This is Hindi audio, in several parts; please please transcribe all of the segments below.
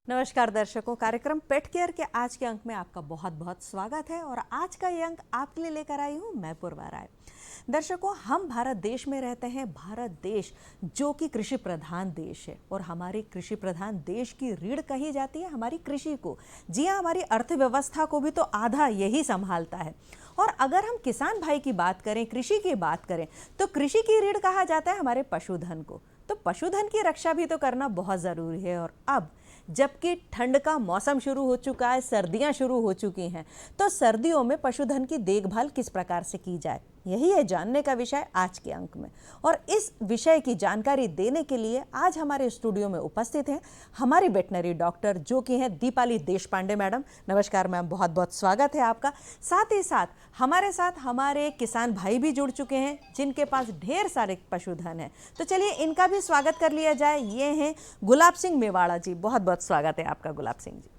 नमस्कार दर्शकों, कार्यक्रम पेट केयर के आज के अंक में आपका बहुत बहुत स्वागत है। और आज का ये अंक आपके लिए लेकर आई हूँ मैं पूर्वा राय। दर्शकों, हम भारत देश में रहते हैं। भारत देश जो कि कृषि प्रधान देश है और हमारे कृषि प्रधान देश की रीढ़ कही जाती है हमारी कृषि को। जी हाँ, हमारी अर्थव्यवस्था को भी तो आधा यही संभालता है। और अगर हम किसान भाई की बात करें, कृषि की बात करें, तो कृषि की रीढ़ कहा जाता है हमारे पशुधन को। तो पशुधन की रक्षा भी तो करना बहुत ज़रूरी है। और अब जबकि ठंड का मौसम शुरू हो चुका है, सर्दियां शुरू हो चुकी हैं, तो सर्दियों में पशुधन की देखभाल किस प्रकार से की जाए, यही है जानने का विषय आज के अंक में। और इस विषय की जानकारी देने के लिए आज हमारे स्टूडियो में उपस्थित हैं हमारी वेटनरी डॉक्टर जो कि हैं दीपाली देशपांडे मैडम। नमस्कार मैम, बहुत बहुत स्वागत है आपका। साथ ही साथ हमारे किसान भाई भी जुड़ चुके हैं जिनके पास ढेर सारे पशुधन है। तो चलिए इनका भी स्वागत कर लिया जाए। ये हैं गुलाब सिंह मेवाड़ा जी। बहुत बहुत स्वागत है आपका गुलाब सिंह जी।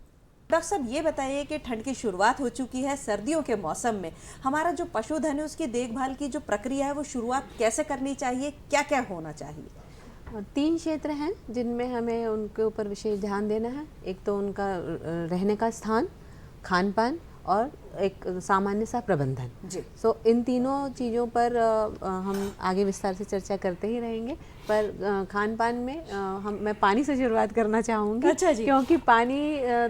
डॉक्टर साहब, ये बताइए कि ठंड की शुरुआत हो चुकी है, सर्दियों के मौसम में हमारा जो पशुधन है उसकी देखभाल की जो प्रक्रिया है वो शुरुआत कैसे करनी चाहिए, क्या क्या होना चाहिए? 3 क्षेत्र हैं जिनमें हमें उनके ऊपर विशेष ध्यान देना है। एक तो उनका रहने का स्थान, खान पान और एक सामान्य सा प्रबंधन जी। इन तीनों चीज़ों पर हम आगे विस्तार से चर्चा करते ही रहेंगे। पर खान पान में मैं पानी से शुरुआत करना चाहूँगी। अच्छा जी। क्योंकि पानी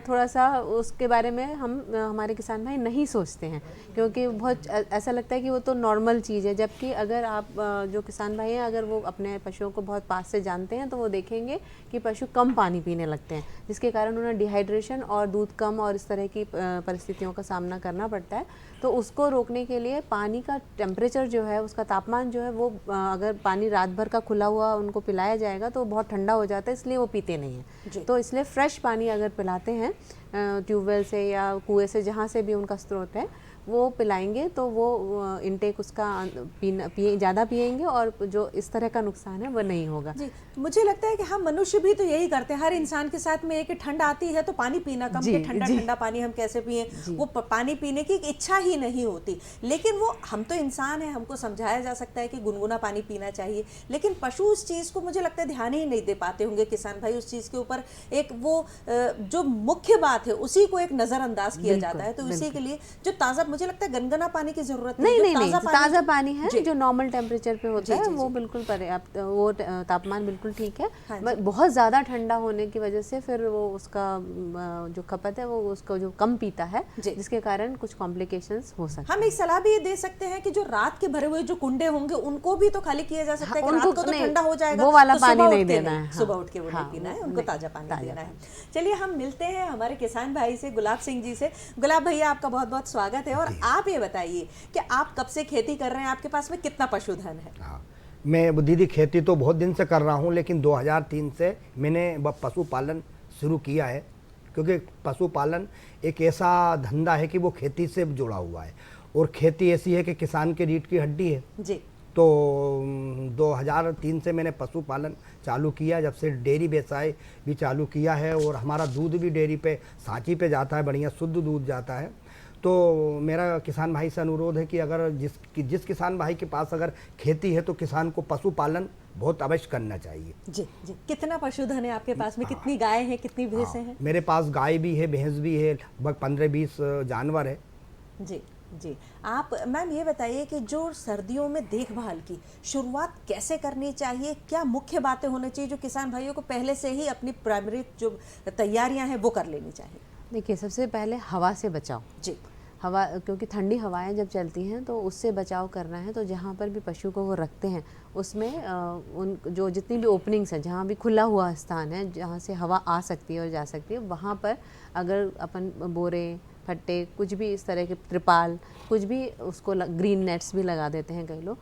थोड़ा सा उसके बारे में हमारे किसान भाई नहीं सोचते हैं, क्योंकि बहुत ऐसा लगता है कि वो तो नॉर्मल चीज़ है। जबकि अगर आप जो किसान भाई हैं, अगर वो अपने पशुओं को बहुत पास से जानते हैं तो वो देखेंगे कि पशु कम पानी पीने लगते हैं, जिसके कारण उन्हें डिहाइड्रेशन और दूध कम और इस तरह की परिस्थितियों का सामना करना पड़ता है। तो उसको रोकने के लिए पानी का टेम्परेचर जो है, उसका तापमान जो है वो अगर पानी रात भर का खुला हुआ उनको पिलाया जाएगा तो बहुत ठंडा हो जाता है, इसलिए वो पीते नहीं हैं। तो इसलिए फ्रेश पानी अगर पिलाते हैं ट्यूबवेल से या कुएं से, जहाँ से भी उनका स्रोत है, वो पिलाएंगे तो वो इनटेक उसका ज़्यादा पिएंगे और जो इस तरह का नुकसान है वो नहीं होगा। जी, मुझे लगता है कि हम मनुष्य भी तो यही करते हैं। हर इंसान के साथ में एक ठंड आती है तो पानी पीना कम, कि ठंडा ठंडा पानी हम कैसे पिएं, वो पानी पीने की इच्छा ही नहीं होती। लेकिन वो हम तो इंसान हैं, हमको समझाया जा सकता है कि गुनगुना पानी पीना चाहिए, लेकिन पशु उस चीज़ को मुझे लगता है ध्यान ही नहीं दे पाते होंगे। किसान भाई उस चीज़ के ऊपर एक वो जो मुख्य बात है उसी को एक नज़रअंदाज किया जाता है। तो इसी के लिए जो ताज़ा, मुझे लगता है गनगना पानी की जरूरत नहीं, ताज़ा पानी है जो नॉर्मल टेम्परेचर पे होता है वो बिल्कुल पर्याप्त, वो तापमान बिल्कुल ठीक है। बहुत ज़्यादा ठंडा होने की वजह से फिर वो उसका जो खपत है वो उसको जो कम पीता है, जिसके कारण कुछ कॉम्प्लिकेशंस हो सकते हैं। हम एक सलाह भी दे सकते हैं कि जो रात के भरे हुए जो कुंडे होंगे उनको भी तो खाली किया जा सकता है कि रात को तो ठंडा हो जाएगा, वो वाला तो पानी नहीं देना है, सुबह उठ के वो नहीं पीना है, उनको ताज़ा पानी देना है। चलिए हम मिलते हैं हमारे किसान भाई से, गुलाब सिंह जी से। गुलाब भैया, आपका बहुत बहुत स्वागत है। और आप ये बताइए कि आप कब से खेती कर रहे हैं, आपके पास में कितना पशुधन है? मैं दीदी खेती तो बहुत दिन से कर रहा हूँ, लेकिन 2003 से मैंने पशुपालन शुरू किया है। क्योंकि पशुपालन एक ऐसा धंधा है कि वो खेती से जुड़ा हुआ है, और खेती ऐसी है कि किसान की रीढ़ की हड्डी है जी। तो 2003 से मैंने पशुपालन चालू किया, जब से डेयरी व्यवसाय भी चालू किया है, और हमारा दूध भी डेयरी पे सांची पे जाता है, बढ़िया शुद्ध दूध जाता है। तो मेरा किसान भाई से अनुरोध है कि अगर जिस किसान भाई के पास अगर खेती है तो किसान को पशुपालन बहुत अवश्य करना चाहिए। जी जी। कितना पशुधन है आपके पास में? कितनी गाय हैं, कितनी भैंसें हैं? मेरे पास गाय भी है, भैंस भी है, लगभग 15-20 जानवर है। जी जी। आप मैम ये बताइए कि जो सर्दियों में देखभाल की शुरुआत कैसे करनी चाहिए, क्या मुख्य बातें होनी चाहिए जो किसान भाइयों को पहले से ही अपनी प्राइमरी जो तैयारियां हैं वो कर लेनी चाहिए? देखिए, सबसे पहले हवा से बचाओ। जी। हवा, क्योंकि ठंडी हवाएं जब चलती हैं तो उससे बचाव करना है। तो जहाँ पर भी पशु को वो रखते हैं उसमें उन जो जितनी भी ओपनिंग्स हैं, जहाँ भी खुला हुआ स्थान है जहाँ से हवा आ सकती है और जा सकती है, वहाँ पर अगर अपन बोरे, फट्टे, कुछ भी इस तरह के त्रिपाल, कुछ भी उसको ग्रीन नेट्स भी लगा देते हैं कई लोग,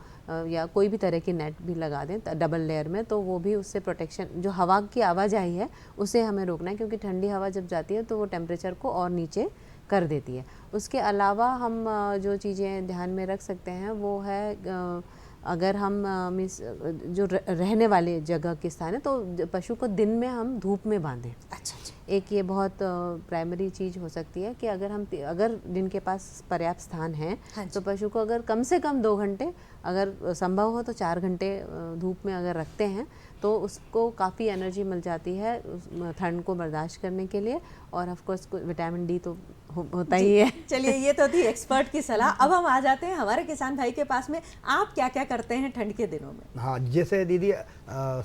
या कोई भी तरह की नेट भी लगा दें डबल लेयर में, तो वो भी उससे प्रोटेक्शन, जो हवा की आवाजाही है उसे हमें रोकना है। क्योंकि ठंडी हवा जब जाती है तो वो टेम्परेचर को और नीचे कर देती है। उसके अलावा हम जो चीज़ें ध्यान में रख सकते हैं वो है, अगर हम जो रहने वाले जगह के स्थान है तो पशु को दिन में हम धूप में बांधें। अच्छा जी। एक ये बहुत प्राइमरी चीज़ हो सकती है कि अगर जिनके पास पर्याप्त स्थान है हाँ जी। तो पशु को अगर कम से कम 2 घंटे, अगर संभव हो तो 4 घंटे धूप में अगर रखते हैं तो उसको काफ़ी एनर्जी मिल जाती है ठंड को बर्दाश्त करने के लिए, और ऑफ कोर्स विटामिन डी तो होता ही है। चलिए, ये तो थी एक्सपर्ट की सलाह। अब हम आ जाते हैं हमारे किसान भाई के पास में, आप क्या क्या करते हैं ठंड के दिनों में? हाँ, जैसे दीदी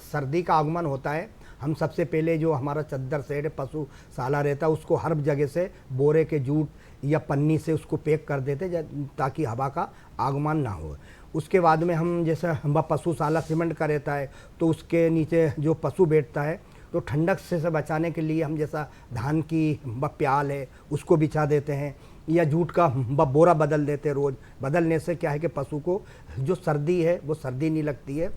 सर्दी का आगमन होता है, हम सबसे पहले जो हमारा चद्दर सेट पशुशाला रहता है उसको हर जगह से बोरे के जूट या पन्नी से उसको पैक कर देते ताकि हवा का आगमन ना हो। उसके बाद में हम जैसे हम पशुशाला सीमेंट का रहता है तो उसके नीचे जो पशु बैठता है तो ठंडक से बचाने के लिए हम जैसा धान की प्याल है उसको बिछा देते हैं, या जूट का बोरा बदल देते हैं रोज़। बदलने से क्या है कि पशु को जो सर्दी है वो सर्दी नहीं लगती है।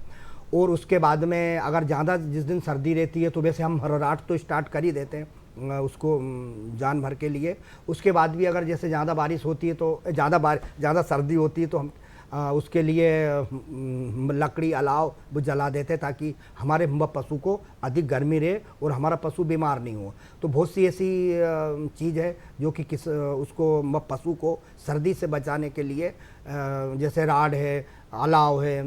और उसके बाद में अगर ज़्यादा जिस दिन सर्दी रहती है तो वैसे हम रात तो स्टार्ट कर ही देते हैं उसको जान भर के लिए। उसके बाद भी अगर जैसे ज़्यादा बारिश होती है तो ज़्यादा सर्दी होती है तो हम उसके लिए लकड़ी अलाव वो जला देते हैं ताकि हमारे पशु को अधिक गर्मी रहे और हमारा पशु बीमार नहीं हो। तो बहुत सी ऐसी चीज़ है जो कि उसको पशु को सर्दी से बचाने के लिए जैसे राड है, अलाव है,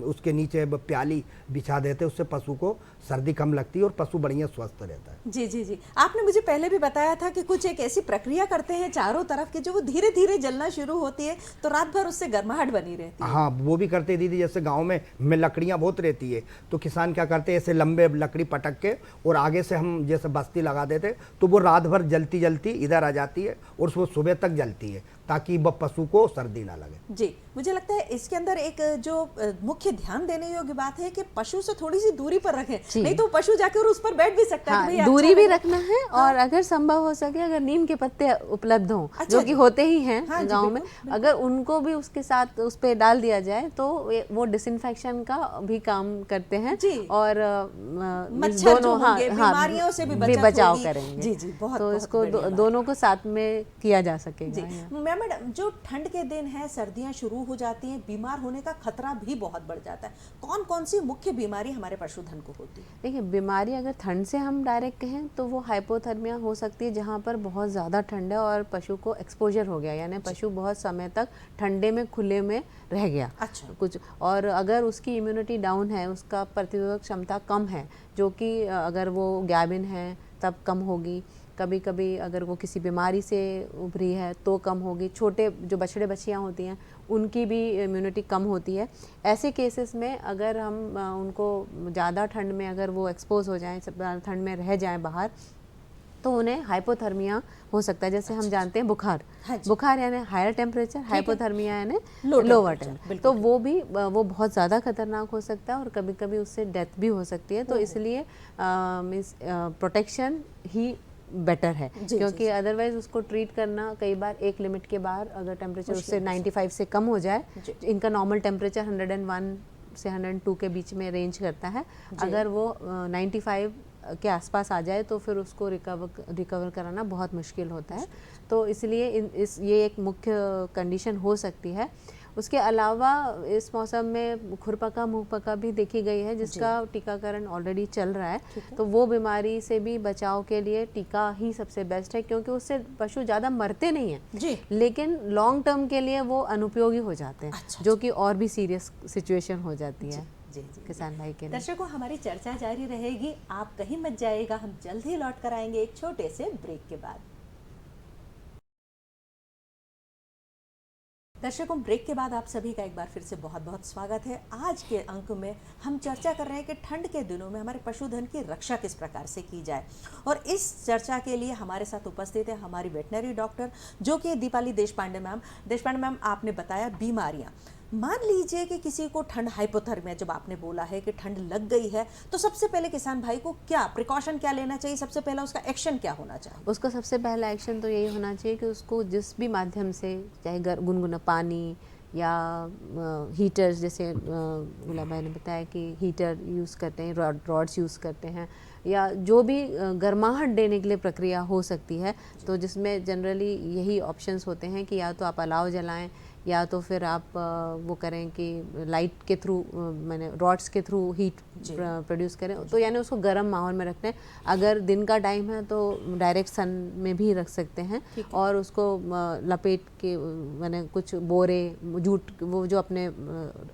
उसके नीचे प्याली बिछा देते, उससे पशु को सर्दी कम लगती है और पशु बढ़िया स्वस्थ रहता है। जी जी जी, आपने मुझे पहले भी बताया था कि कुछ एक ऐसी प्रक्रिया करते हैं चारों तरफ की जो वो धीरे धीरे जलना शुरू होती है तो रात भर उससे गर्माहट बनी रहती है। हाँ, वो भी करते दीदी। जैसे गांव में लकड़ियाँ बहुत रहती है तो किसान क्या करते हैं, ऐसे लंबे लकड़ी पटक के और आगे से हम जैसे बस्ती लगा देते तो वो रात भर जलती जलती इधर आ जाती है और वो सुबह तक जलती है ताकि वह पशु को सर्दी ना लगे। जी, मुझे लगता है इसके अंदर एक जो मुख्य ध्यान देने योग्य बात है कि पशु से थोड़ी सी दूरी पर रखें, नहीं तो पशु जाकर उस पर बैठ भी सकता है। हाँ, कि भैया दूरी अच्छा भी रखना है। और अगर संभव हो सके अगर नीम के पत्ते उपलब्ध हों, जो कि होते ही हैं गांव में, अगर उनको भी उसके साथ उस पे डाल दिया जाए तो वो डिसइंफेक्शन का भी काम करते हैं और मच्छर जो होंगे, बीमारियों से भी बचाव करेंगे। जी जी, बहुत तो इसको दोनों को साथ में किया जा सकेगा। मैडम, जो ठंड के दिन है, सर्दियां शुरू हो जाती हैं, बीमार होने का खतरा भी बहुत बढ़ जाता है। कौन कौन सी मुख्य बीमारी हमारे पशुधन को होती है? देखिए, बीमारी अगर ठंड से हम डायरेक्ट कहें तो वो हाइपोथर्मिया हो सकती है, जहाँ पर बहुत ज़्यादा ठंड है और पशु को एक्सपोजर हो गया, यानी पशु बहुत समय तक ठंडे में खुले में रह गया। अच्छा। कुछ और अगर उसकी इम्यूनिटी डाउन है, उसका प्रतिरोधक क्षमता कम है, जो कि अगर वो गाभिन है तब कम होगी, कभी कभी अगर वो किसी बीमारी से उभरी है तो कम होगी, छोटे जो बछड़े बछियाँ होती हैं उनकी भी इम्यूनिटी कम होती है। ऐसे केसेस में अगर हम उनको ज़्यादा ठंड में अगर वो एक्सपोज हो जाएं, ठंड में रह जाएं बाहर, तो उन्हें हाइपोथर्मिया हो सकता है। जैसे हम जानते हैं बुखार यानी हायर टेम्परेचर, हाइपोथर्मिया यानी लोअर टेम्परेचर, तो वो बहुत ज़्यादा खतरनाक हो सकता है और कभी कभी उससे डेथ भी हो सकती है। तो इसलिए प्रोटेक्शन ही बेटर है, क्योंकि अदरवाइज उसको ट्रीट करना कई बार एक लिमिट के बाहर अगर टेम्परेचर उससे 95 से कम हो जाए, इनका नॉर्मल टेम्परेचर 101 से 102 के बीच में रेंज करता है, अगर वो 95 के आसपास आ जाए तो फिर उसको रिकवर कराना बहुत मुश्किल होता है। तो इसलिए ये एक मुख्य कंडीशन हो सकती है। उसके अलावा इस मौसम में खुरपका मुंहपका भी देखी गई है, जिसका टीकाकरण ऑलरेडी चल रहा है। तो वो बीमारी से भी बचाव के लिए टीका ही सबसे बेस्ट है, क्योंकि उससे पशु ज़्यादा मरते नहीं हैं, लेकिन लॉन्ग टर्म के लिए वो अनुपयोगी हो जाते हैं, जो कि और भी सीरियस सिचुएशन हो जाती है किसान भाई के लिए। दर्शकों, हमारी चर्चा जारी रहेगी, आप कहीं मत जाइएगा, हम जल्द ही लौट कर आएंगे एक छोटे से ब्रेक के बाद। दर्शकों, ब्रेक के बाद आप सभी का एक बार फिर से बहुत बहुत स्वागत है। आज के अंक में हम चर्चा कर रहे हैं कि ठंड के दिनों में हमारे पशुधन की रक्षा किस प्रकार से की जाए, और इस चर्चा के लिए हमारे साथ उपस्थित है हमारी वेटनरी डॉक्टर जो कि दीपाली देशपांडे मैम। देशपांडे मैम, आपने बताया बीमारियां, मान लीजिए कि किसी को ठंड, हाइपोथर्मिया, जब आपने बोला है कि ठंड लग गई है, तो सबसे पहले किसान भाई को क्या प्रिकॉशन क्या लेना चाहिए? सबसे पहला उसका एक्शन क्या होना चाहिए? उसका सबसे पहला एक्शन तो यही होना चाहिए कि उसको जिस भी माध्यम से, चाहे गुनगुना पानी या हीटर्स, जैसे गुलाब भाई ने बताया कि हीटर यूज़ करते हैं, रॉड्स यूज़ करते हैं, या जो भी गर्माहट देने के लिए प्रक्रिया हो सकती है, तो जिसमें जनरली यही ऑप्शंस होते हैं कि या तो आप अलाव जलाएं या तो फिर आप वो करें कि लाइट के थ्रू मैंने रॉड्स के थ्रू हीट प्रोड्यूस करें, तो यानी उसको गर्म माहौल में रखते हैं। अगर दिन का टाइम है तो डायरेक्ट सन में भी रख सकते हैं और उसको लपेट के मैंने कुछ बोरे जूट, वो जो अपने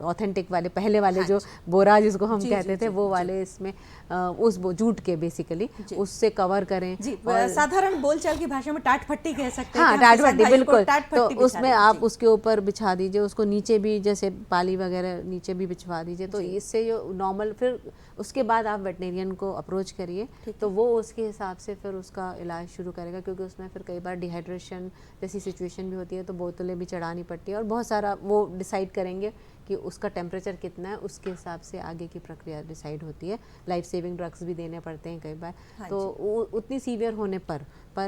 ऑथेंटिक वाले पहले वाले जो बोरा जिसको हम कहते थे वो वाले इसमें उस जूट के बेसिकली उससे कवर करें जी, साधारण बोलचाल की भाषा में टाट पट्टी कह सकते हैं। हाँ, कि हम टाट किसान पट्टी, भाइयों को बिल्कुल। टाट तो पट्टी बिछा उसमें दें। आप जी। उसके ऊपर बिछा दीजिए, उसको नीचे भी जैसे पाली वगैरह नीचे भी बिछवा दीजिए, तो इससे जो नॉर्मल, फिर उसके बाद आप वेटनेरियन को अप्रोच करिए तो वो उसके हिसाब से फिर उसका इलाज शुरू करेगा, क्योंकि उसमें फिर कई बार डिहाइड्रेशन जैसी सिचुएशन भी होती है तो बोतलें भी चढ़ानी पड़ती है और बहुत सारा वो डिसाइड करेंगे कि उसका टेम्परेचर कितना है, उसके हिसाब से आगे की प्रक्रिया डिसाइड होती है। लाइफ सेविंग ड्रग्स भी देने पड़ते हैं कई बार। हाँ तो उतनी सीवियर होने पर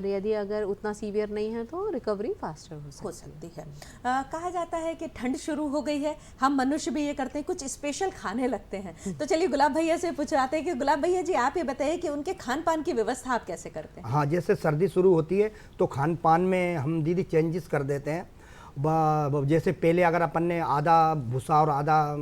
यदि अगर उतना सीवियर नहीं है तो रिकवरी फास्टर हो सकती है। कहा जाता है कि ठंड शुरू हो गई है, हम मनुष्य भी ये करते हैं, कुछ स्पेशल खाने लगते हैं। तो चलिए गुलाब भैया से पूछवाते हैं कि गुलाब भैया जी आप ये बताइए कि उनके खान पान की व्यवस्था आप कैसे करते हैं? हाँ, जैसे सर्दी शुरू होती है तो खान पान में हम दीदी चेंजेस कर देते हैं। जैसे पहले अगर अपन ने आधा भूसा और आधा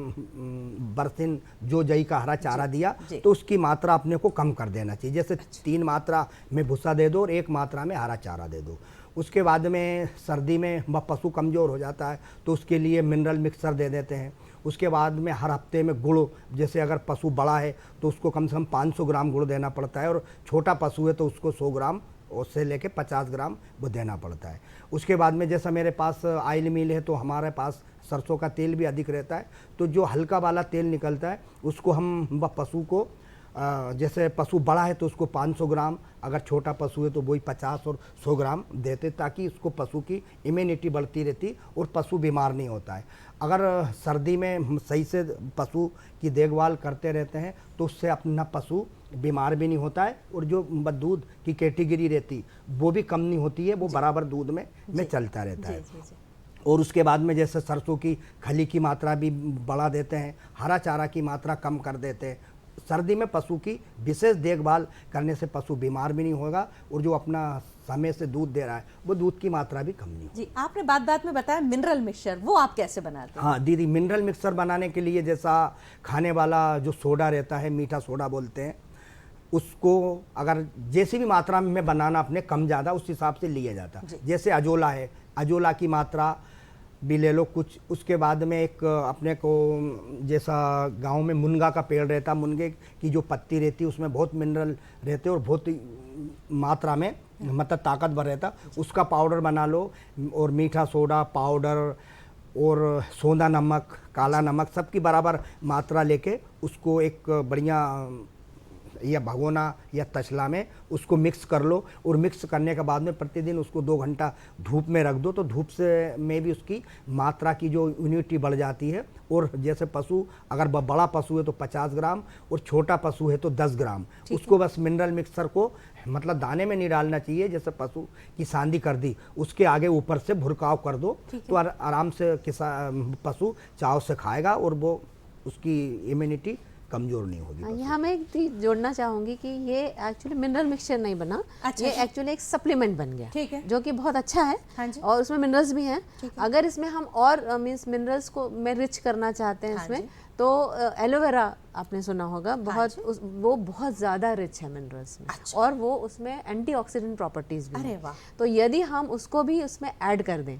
बरसिन जो जई का हरा चारा दिया तो उसकी मात्रा अपने को कम कर देना चाहिए। जैसे 3 मात्रा में भूसा दे दो और 1 मात्रा में हरा चारा दे दो। उसके बाद में सर्दी में पशु कमज़ोर हो जाता है तो उसके लिए मिनरल मिक्सर दे देते हैं। उसके बाद में हर हफ्ते में गुड़, जैसे अगर पशु बड़ा है तो उसको कम से कम 500 ग्राम गुड़ देना पड़ता है और छोटा पशु है तो उसको 100 ग्राम उससे लेके 50 ग्राम वो देना पड़ता है। उसके बाद में जैसा मेरे पास ऑयल मिल है तो हमारे पास सरसों का तेल भी अधिक रहता है, तो जो हल्का वाला तेल निकलता है उसको हम पशु को जैसे पशु बड़ा है तो उसको 500 ग्राम, अगर छोटा पशु है तो वही 50 और 100 ग्राम देते, ताकि उसको पशु की इम्यूनिटी बढ़ती रहती और पशु बीमार नहीं होता है। अगर सर्दी में हम सही से पशु की देखभाल करते रहते हैं तो उससे अपना पशु बीमार भी नहीं होता है और जो दूध की कैटेगरी रहती वो भी कम नहीं होती है, वो बराबर दूध में चलता रहता है। और उसके बाद में जैसे सरसों की खली की मात्रा भी बढ़ा देते हैं, हरा चारा की मात्रा कम कर देते हैं। सर्दी में पशु की विशेष देखभाल करने से पशु बीमार भी नहीं होगा और जो अपना समय से दूध दे रहा है वो दूध की मात्रा भी कम नहीं होगी। जी, आपने बात में बताया मिनरल मिक्सचर, वो आप कैसे बनाते हैं? हाँ दीदी, मिनरल मिक्सर बनाने के लिए जैसा खाने वाला जो सोडा रहता है, मीठा सोडा बोलते हैं, उसको अगर जैसी भी मात्रा में बनाना अपने कम ज़्यादा उस हिसाब से लिया जाता। जैसे अजोला है, अजोला की मात्रा भी ले लो कुछ। उसके बाद में एक अपने को जैसा गांव में मुनगा का पेड़ रहता, मुनगे की जो पत्ती रहती है उसमें बहुत मिनरल रहते और बहुत मात्रा में मतलब ताकतवर रहता, उसका पाउडर बना लो। और मीठा सोडा पाउडर और सोंधा नमक, काला नमक सबकी बराबर मात्रा लेके उसको एक बढ़िया या भगोना या तसला में उसको मिक्स कर लो। और मिक्स करने के बाद में प्रतिदिन उसको 2 घंटा धूप में रख दो, तो धूप से में भी उसकी मात्रा की जो इम्यूनिटी बढ़ जाती है। और जैसे पशु अगर बड़ा पशु है तो 50 ग्राम और छोटा पशु है तो 10 ग्राम, उसको बस मिनरल मिक्सर को मतलब दाने में नहीं डालना चाहिए। जैसे पशु की सांदी कर दी, उसके आगे ऊपर से भुरकाव कर दो तो आराम से पशु चाव से खाएगा और वो उसकी इम्यूनिटी कमजोर नहीं होगी। यहाँ मैं एक चीज जोड़ना चाहूँगी कि ये एक्चुअली मिनरल मिक्सचर नहीं बना, ये एक्चुअली एक सप्लीमेंट बन गया, ठीक है, जो कि बहुत अच्छा है। हाँ जी। और उसमें मिनरल्स भी हैं। अगर इसमें हम और मीन्स मिनरल्स को में रिच करना चाहते हैं इसमें, तो एलोवेरा आपने सुना होगा, बहुत वो बहुत ज़्यादा रिच है मिनरल्स में। और वो उसमें एंटीऑक्सीडेंट प्रॉपर्टीज भी हैं। तो यदि हम उसको भी उसमें ऐड कर दें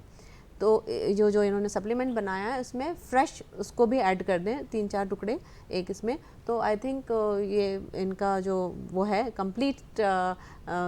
तो जो इन्होंने सप्लीमेंट बनाया है उसमें फ्रेश उसको भी ऐड कर दें, 3-4 टुकड़े एक इसमें, तो आई थिंक ये इनका जो वो है कंप्लीट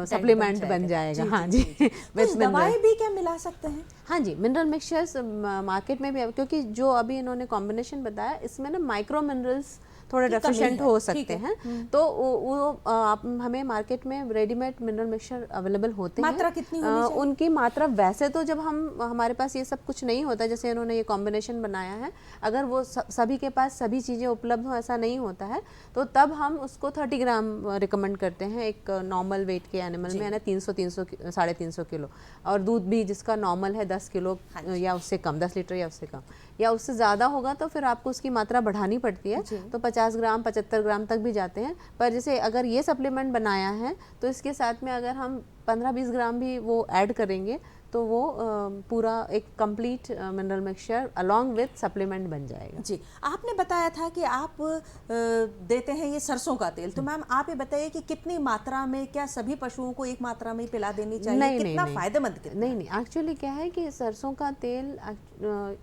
सप्लीमेंट बन जाएगा। हाँ जी। तो दवाई भी क्या मिला सकते हैं? हाँ जी, मिनरल मिक्सचर्स मार्केट में भी, क्योंकि जो अभी इन्होंने कॉम्बिनेशन बताया इसमें ना माइक्रो मिनरल्स थोड़े डेफिशिएंट हो सकते हैं, तो वो आप हमें मार्केट में रेडीमेड मिनरल मिक्सचर अवेलेबल होते हैं। मात्रा कितनी होनी चाहिए? उनकी मात्रा वैसे तो जब हम हमारे पास ये सब कुछ नहीं होता, जैसे इन्होंने ये कॉम्बिनेशन बनाया है, अगर वो सभी के पास सभी चीज़ें उपलब्ध हो ऐसा नहीं होता है, तो तब हम उसको 30 ग्राम रिकमेंड करते हैं एक नॉर्मल वेट के एनिमल में, यानी 300-350 किलो। और दूध भी जिसका नॉर्मल है 10 किलो या उससे कम, 10 लीटर या उससे कम, या उससे ज़्यादा होगा तो फिर आपको उसकी मात्रा बढ़ानी पड़ती है, तो 50 50 ग्राम 75 ग्राम तक भी जाते हैं। पर जैसे अगर ये सप्लीमेंट बनाया है तो इसके साथ में अगर हम 15-20 ग्राम भी वो ऐड करेंगे तो वो पूरा एक complete mineral mixture along with supplement बन जाएगा। जी, आपने बताया था कि आप देते हैं ये सरसों का तेल, तो मैम आप ये बताइए कि कितनी मात्रा में, क्या सभी पशुओं को एक मात्रा में ही पिला देनी चाहिए? नहीं, कितना नहीं, फायदेमंद कितना? नहीं, एक्चुअली क्या है कि सरसों का तेल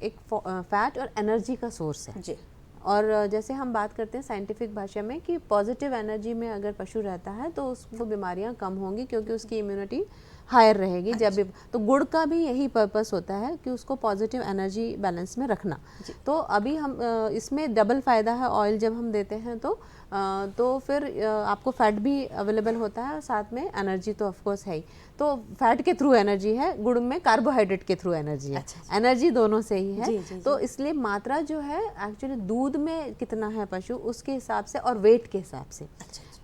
एक फैट और एनर्जी का सोर्स है। जी, और जैसे हम बात करते हैं साइंटिफिक भाषा में कि पॉजिटिव एनर्जी में अगर पशु रहता है तो उसको बीमारियां कम होंगी क्योंकि उसकी इम्यूनिटी हायर रहेगी। जब भी तो गुड़ का भी यही पर्पस होता है कि उसको पॉजिटिव एनर्जी बैलेंस में रखना। तो अभी हम इसमें डबल फ़ायदा है, ऑयल जब हम देते हैं तो फिर आपको फैट भी अवेलेबल होता है और साथ में एनर्जी तो ऑफकोर्स है ही। तो फैट के थ्रू एनर्जी है, गुड़ में कार्बोहाइड्रेट के थ्रू एनर्जी है। अच्छा। एनर्जी दोनों से ही है। जी। तो इसलिए मात्रा जो है एक्चुअली दूध में कितना है पशु उसके हिसाब से और वेट के हिसाब से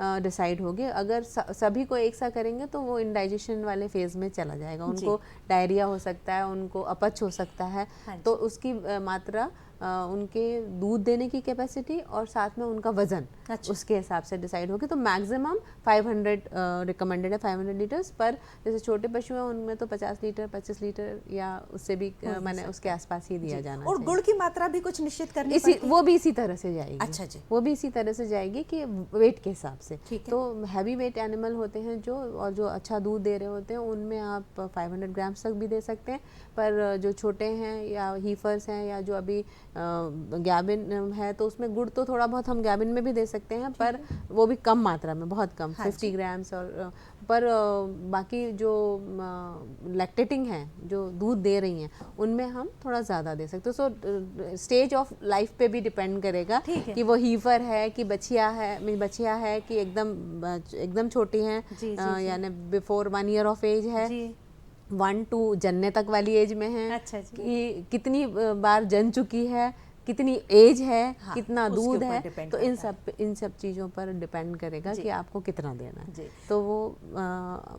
डिसाइड होगी। अगर सभी को एक सा करेंगे तो वो इंडाइजेशन वाले फेज में चला जाएगा, उनको डायरिया हो सकता है, उनको अपच हो सकता है। तो उसकी मात्रा उनके दूध देने की कैपेसिटी और साथ में उनका वजन उसके हिसाब से डिसाइड होगी। तो मैक्सिमम 500 रिकमेंडेड है, 500 लीटर्स। पर जैसे छोटे पशु हैं उनमें तो 50 लीटर 25 लीटर या उससे भी मैंने उसके आसपास ही दिया जाना और गुड़ की मात्रा भी कुछ निश्चित करनी इसी पड़ती है? वो भी इसी तरह से जाएगी। अच्छा जी, वो भी इसी तरह से जाएगी कि वेट के हिसाब से। ठीक है। तो हैवी वेट एनिमल होते हैं जो और जो अच्छा दूध दे रहे होते हैं उनमें आप 500 ग्राम्स तक भी दे सकते हैं। पर जो छोटे हैं या हीफर्स हैं या जो अभी गैबिन है तो उसमें गुड़ तो थोड़ा बहुत हम गैबिन में भी दे सकते हैं, पर वो भी कम मात्रा में, बहुत कम, 50 ग्राम्स। और पर बाकी जो लैक्टेटिंग हैं जो दूध दे रही हैं उनमें हम थोड़ा ज़्यादा दे सकते हैं। सो स्टेज ऑफ लाइफ पे भी डिपेंड करेगा कि वो हीफर है कि बछिया है कि एकदम छोटी हैं, यानी बिफोर 1 ईयर ऑफ एज है, 1 to जन्ने तक वाली एज में है। अच्छा जी। कि कितनी बार जन चुकी है, कितनी एज है, कितना दूध है, तो इन सब चीज़ों पर डिपेंड करेगा कि आपको कितना देना है। तो वो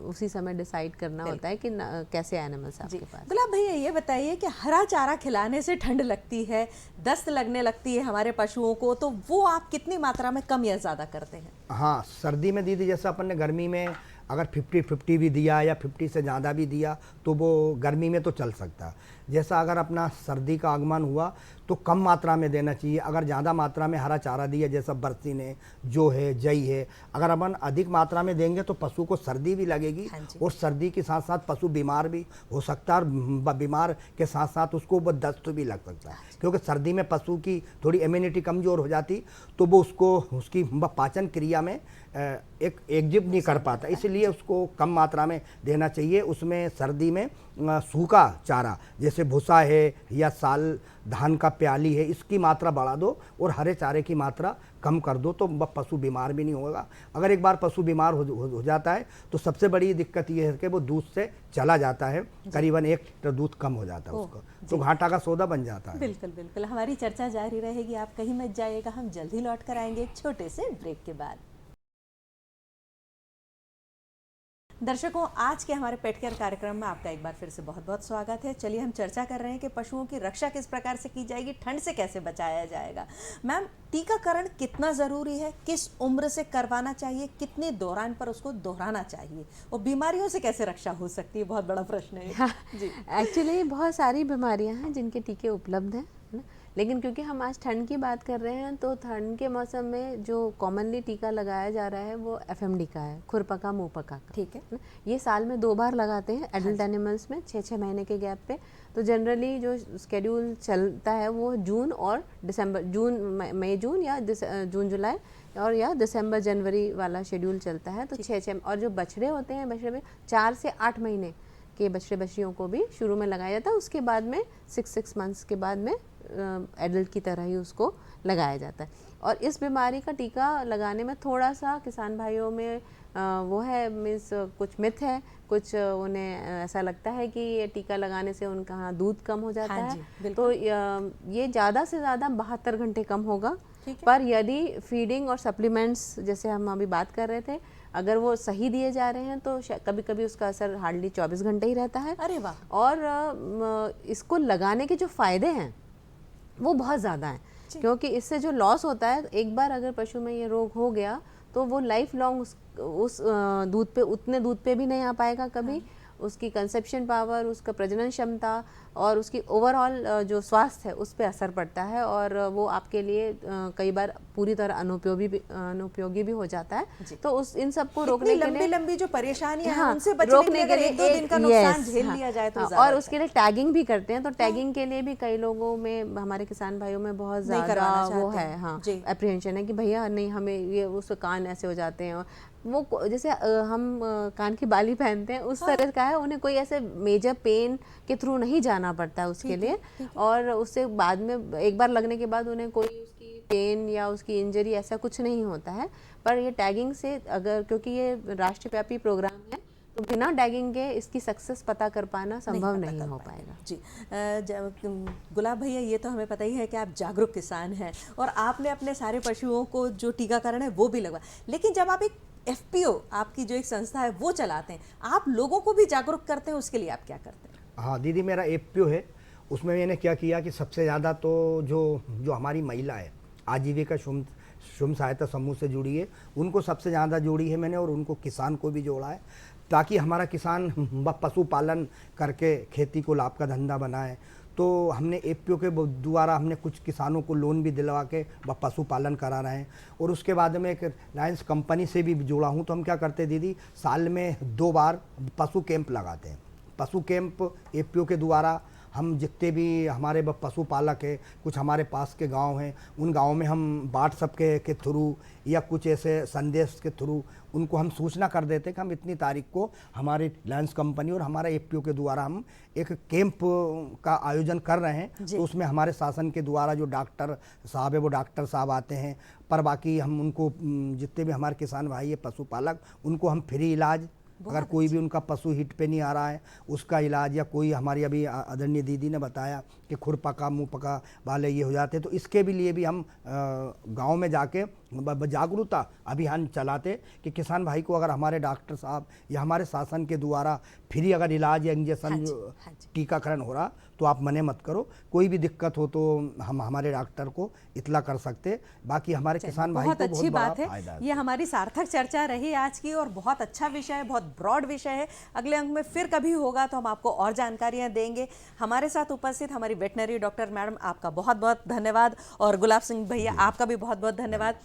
उसी समय डिसाइड करना होता है कि कैसे एनिमल्स आपके पास। गुलाब भैया ये बताइए कि हरा चारा खिलाने से ठंड लगती है, दस्त लगने लगती है हमारे पशुओं को, तो वो आप कितनी मात्रा में कम या ज़्यादा करते हैं? हाँ, सर्दी में दीदी जैसे अपन ने गर्मी में अगर 50-50 भी दिया या 50 से ज़्यादा भी दिया तो वो गर्मी में तो चल सकता है। जैसा अगर अपना सर्दी का आगमन हुआ तो कम मात्रा में देना चाहिए। अगर ज़्यादा मात्रा में हरा चारा दिया जैसा बरसीन है, जो है, जई है, अगर अपन अधिक मात्रा में देंगे तो पशु को सर्दी भी लगेगी और सर्दी के साथ साथ पशु बीमार भी हो सकता है और बीमार के साथ साथ उसको वो दस्त भी लग सकता है, क्योंकि सर्दी में पशु की थोड़ी इम्यूनिटी कमज़ोर हो जाती तो वो उसकी पाचन क्रिया में एक एग्जिट नहीं कर पाता, इसलिए उसको कम मात्रा में देना चाहिए। उसमें सर्दी में सूखा चारा जैसे भूसा है या साल धान का प्याली है, इसकी मात्रा बढ़ा दो और हरे चारे की मात्रा कम कर दो तो पशु बीमार भी नहीं होगा। अगर एक बार पशु बीमार हो जाता है तो सबसे बड़ी दिक्कत ये है कि वो दूध से चला जाता है, करीबन 1 लीटर दूध कम हो जाता है उसका, तो घाटा का सौदा बन जाता है। बिल्कुल बिल्कुल, हमारी चर्चा जारी रहेगी, आप कहीं मत जाइएगा, हम जल्द ही लौट कर आएंगे एक छोटे से ब्रेक के बाद। दर्शकों, आज के हमारे पेट केयर कार्यक्रम में आपका एक बार फिर से बहुत बहुत स्वागत है। चलिए हम चर्चा कर रहे हैं कि पशुओं की रक्षा किस प्रकार से की जाएगी, ठंड से कैसे बचाया जाएगा। मैम, टीकाकरण कितना ज़रूरी है, किस उम्र से करवाना चाहिए, कितने दौरान पर उसको दोहराना चाहिए और बीमारियों से कैसे रक्षा हो सकती है, बहुत बड़ा प्रश्न है। हाँ, जी, एक्चुअली बहुत सारी बीमारियां हैं जिनके टीके उपलब्ध हैं, लेकिन क्योंकि हम आज ठंड की बात कर रहे हैं तो ठंड के मौसम में जो कॉमनली टीका लगाया जा रहा है वो FMD का है, खुरपका मुंहपका का। ठीक है, ये साल में 2 बार लगाते हैं एडल्ट एनिमल्स में 6-6 महीने के गैप पे। तो जनरली जो स्केड्यूल चलता है वो जून और दिसंबर, मई जून या जून जुलाई और या दिसंबर जनवरी वाला शेड्यूल चलता है। तो 6-6 और जो बछड़े होते हैं, बछड़े में 4 से 8 महीने के बछड़े बछड़ियों को भी शुरू में लगाया जाता है, उसके बाद में 6 मंथ्स के बाद में एडल्ट की तरह ही उसको लगाया जाता है। और इस बीमारी का टीका लगाने में थोड़ा सा किसान भाइयों में वो है, मीन्स कुछ मिथ है, कुछ उन्हें ऐसा लगता है कि ये टीका लगाने से उनका दूध कम हो जाता है। तो ये ज़्यादा से ज़्यादा 72 घंटे कम होगा। पर यदि फीडिंग और सप्लीमेंट्स जैसे हम अभी बात कर रहे थे, अगर वो सही दिए जा रहे हैं तो कभी कभी उसका असर हार्डली 24 घंटे ही रहता है। अरे वाह! और इसको लगाने के जो फ़ायदे हैं वो बहुत ज़्यादा हैं। क्योंकि इससे जो लॉस होता है, एक बार अगर पशु में ये रोग हो गया तो वो लाइफ लॉन्ग उस दूध पे, उतने दूध पे भी नहीं आ पाएगा कभी। उसकी कंसेप्शन पावर, उसका प्रजनन क्षमता और उसकी ओवरऑल जो स्वास्थ्य है उस पर असर पड़ता है, और वो आपके लिए कई बार पूरी तरह अनुपयोगी भी हो जाता है। तो उस इन सबको रोकने के लिए लंबी जो परेशानियां हैं उनसे बचने के लिए अगर 1-2 दिन का नुकसान झेल लिया जाए तो और उसके लिए टैगिंग भी करते हैं। तो टैगिंग के लिए भी कई लोगों में, हमारे किसान भाइयों में बहुत ज्यादा वो है, हाँ, अप्रीहेंशन है कि भैया नहीं, हमें ये उस कान ऐसे हो जाते हैं, वो जैसे हम कान की बाली पहनते हैं उस तरह का है। उन्हें कोई ऐसे मेजर पेन के थ्रू नहीं जाना पड़ता है उसके लिए, और उससे बाद में एक बार लगने के बाद उन्हें कोई उसकी पेन या उसकी इंजरी ऐसा कुछ नहीं होता है। पर ये टैगिंग से, अगर क्योंकि ये राष्ट्रव्यापी प्रोग्राम है, तो बिना टैगिंग के इसकी सक्सेस पता कर पाना संभव नहीं हो पाएगा। जी गुलाब भैया, ये तो हमें पता ही है कि आप जागरूक किसान हैं और आपने अपने सारे पशुओं को जो टीकाकरण है वो भी लगवा, लेकिन जब आप एक FPO, आपकी जो एक संस्था है वो चलाते हैं, आप लोगों को भी जागरूक करते हैं, उसके लिए आप क्या करते हैं? हाँ दीदी, मेरा FPO है, उसमें मैंने क्या किया कि सबसे ज़्यादा तो जो हमारी महिला है, आजीविका स्वयं सहायता समूह से जुड़ी है, उनको सबसे ज़्यादा जोड़ी है मैंने, और उनको किसान को भी जोड़ा है, ताकि हमारा किसान पशुपालन करके खेती को लाभ का धंधा बनाए। तो हमने FPO के द्वारा हमने कुछ किसानों को लोन भी दिलवा के पशुपालन करा रहे हैं। और उसके बाद में एक रिलायंस कंपनी से भी जुड़ा हूँ। तो हम क्या करते हैं दीदी, साल में 2 बार पशु कैंप लगाते हैं। पशु कैंप FPO के द्वारा हम जितने भी हमारे पशुपालक है, कुछ हमारे पास के गांव हैं, उन गांव में हम व्हाट्सएप के थ्रू या कुछ ऐसे संदेश के थ्रू उनको हम सूचना कर देते हैं कि हम इतनी तारीख को हमारे रिलायंस कंपनी और हमारा FPO के द्वारा हम एक कैंप का आयोजन कर रहे हैं। तो उसमें हमारे शासन के द्वारा जो डॉक्टर साहब है वो डॉक्टर साहब आते हैं, पर बाकी हम उनको जितने भी हमारे किसान भाई है पशुपालक, उनको हम फ्री इलाज, अगर कोई भी उनका पशु हिट पे नहीं आ रहा है उसका इलाज, या कोई हमारी अभी आदरणीय दीदी ने बताया कि खुरपका मुँह पका वाले ये हो जाते हैं, तो इसके भी लिए भी हम गांव में जाके जागरूकता अभियान चलाते कि किसान भाई को अगर हमारे डॉक्टर साहब या हमारे शासन के द्वारा फ्री अगर इलाज या इंजेक्शन टीकाकरण हो रहा तो आप मने मत करो, कोई भी दिक्कत हो तो हम हमारे डॉक्टर को इतला कर सकते। बाकी हमारे किसान भाई को बहुत अच्छी बात है। ये हमारी सार्थक चर्चा रही आज की, और बहुत अच्छा विषय है, बहुत ब्रॉड विषय है। अगले अंक में फिर कभी होगा तो हम आपको और जानकारियां देंगे। हमारे साथ उपस्थित हमारी वेटनरी डॉक्टर मैडम, आपका बहुत बहुत धन्यवाद, और गुलाब सिंह भैया आपका भी बहुत बहुत धन्यवाद।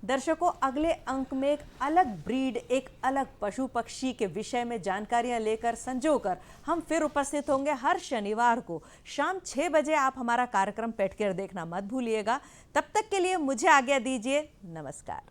दर्शकों, अगले अंक में एक अलग ब्रीड, एक अलग पशु पक्षी के विषय में जानकारियां लेकर संजोकर हम फिर उपस्थित होंगे हर शनिवार को शाम 6 बजे। आप हमारा कार्यक्रम पेट केयर देखना मत भूलिएगा। तब तक के लिए मुझे आज्ञा दीजिए, नमस्कार।